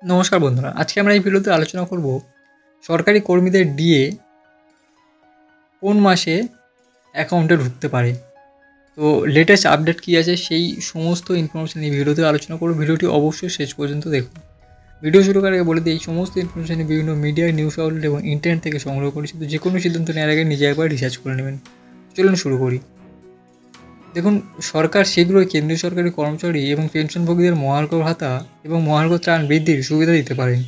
নমস্কার বন্ধুরা, আজকে আমরা এই ভিডিওতে আলোচনা করব সরকারি কর্মীদের ডিএ কোন মাসে অ্যাকাউন্টে ঢুকতে পারে। তো লেটেস্ট আপডেট কী আছে সেই সমস্ত ইনফরমেশান এই ভিডিওতে আলোচনা করব। ভিডিওটি অবশ্যই শেষ পর্যন্ত দেখুন। ভিডিও শুরু করার আগে বলে দিই, এই সমস্ত ইনফরমেশান বিভিন্ন মিডিয়া, নিউজ আউটলেট এবং ইন্টারনেট থেকে সংগ্রহ করেছি। তো যে কোনো সিদ্ধান্ত নেওয়ার আগে নিজে একবার রিসার্চ করে নেবেন। চলুন শুরু করি। দেখুন, সরকার শীঘ্রই কেন্দ্রীয় সরকারি কর্মচারী এবং পেনশনভোগীদের মহার্ঘ ভাতা এবং মহার্ঘ ত্রাণ বৃদ্ধির সুবিধা দিতে পারেন।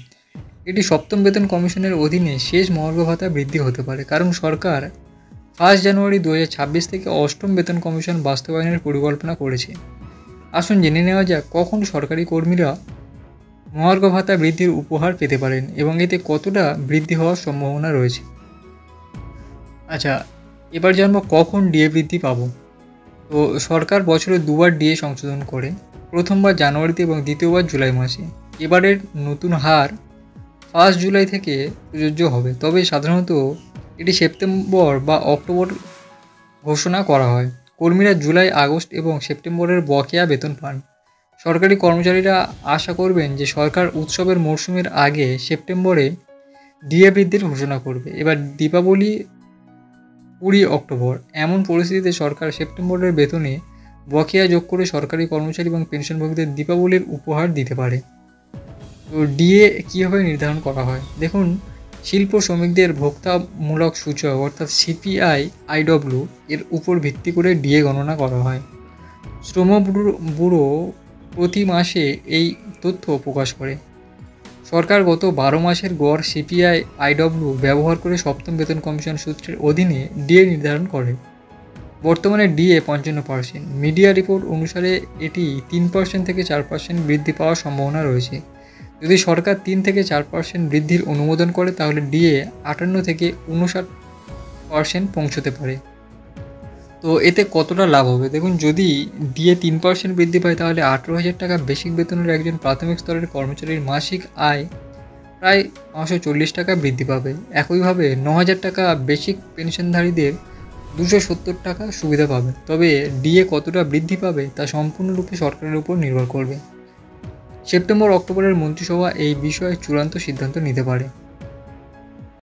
এটি সপ্তম বেতন কমিশনের অধীনে শেষ মহার্ঘ ভাতা বৃদ্ধি হতে পারে, কারণ সরকার 1 জানুয়ারি 2026 থেকে অষ্টম বেতন কমিশন বাস্তবায়নের পরিকল্পনা করেছে। আসুন জেনে নেওয়া যাক কখন সরকারি কর্মীরা মহার্ঘ ভাতা বৃদ্ধির উপহার পেতে পারেন এবং এতে কতটা বৃদ্ধি হওয়ার সম্ভাবনা রয়েছে। আচ্ছা, এবার জানবো কখন ডিএ বৃদ্ধি পাবো। তো সরকার বছরে দুবার ডিএ সংশোধন করে, প্রথমবার জানুয়ারিতে এবং দ্বিতীয়বার জুলাই মাসে। এবারের নতুন হার 1 জুলাই থেকে প্রযোজ্য হবে, তবে সাধারণত এটি সেপ্টেম্বর বা অক্টোবর ঘোষণা করা হয়। কর্মীরা জুলাই, আগস্ট এবং সেপ্টেম্বরের বকেয়া বেতন পান। সরকারি কর্মচারীরা আশা করবেন যে সরকার উৎসবের মরশুমের আগে সেপ্টেম্বরে ডিএ বৃদ্ধির ঘোষণা করবে। এবার দীপাবলি 20 অক্টোবর, এমন পরিস্থিতিতে সরকার সেপ্টেম্বরের বেতনে বকেয়া যোগ করে সরকারি কর্মচারী এবং পেনশনভোগীদের দীপাবলির উপহার দিতে পারে। তো ডিএ কীভাবে নির্ধারণ করা হয় দেখুন, শিল্প শ্রমিকদের ভোক্তামূলক সূচক অর্থাৎ সিপিআই আইডব্লিউ এর উপর ভিত্তি করে ডিএ গণনা করা হয়। শ্রম ব্যুরো প্রতি মাসে এই তথ্য প্রকাশ করে। সরকার গত 12 মাসের গড় সিপিআই আইডব্লিউ ব্যবহার করে সপ্তম বেতন কমিশন সূত্রের অধীনে ডিএ নির্ধারণ করে। বর্তমানে ডিএ 55%। মিডিয়া রিপোর্ট অনুসারে এটি 3% থেকে 4% বৃদ্ধি পাওয়ার সম্ভাবনা রয়েছে। যদি সরকার 3 থেকে 4% বৃদ্ধির অনুমোদন করে, তাহলে ডিএ 58 থেকে 59% পৌঁছতে পারে। তো এতে কতটা লাভ হবে দেখুন, যদি ডিএ 3% বৃদ্ধি পায়, তাহলে 18,000 টাকা বেসিক বেতনের একজন প্রাথমিক স্তরের কর্মচারীর মাসিক আয় প্রায় 540 টাকা বৃদ্ধি পাবে। একইভাবে 9,000 টাকা বেসিক পেনশনধারীদের 270 টাকা সুবিধা পাবে। তবে ডিএ কতটা বৃদ্ধি পাবে তা সম্পূর্ণরূপে সরকারের উপর নির্ভর করবে। সেপ্টেম্বর অক্টোবরের মন্ত্রিসভা এই বিষয়ে চূড়ান্ত সিদ্ধান্ত নিতে পারে।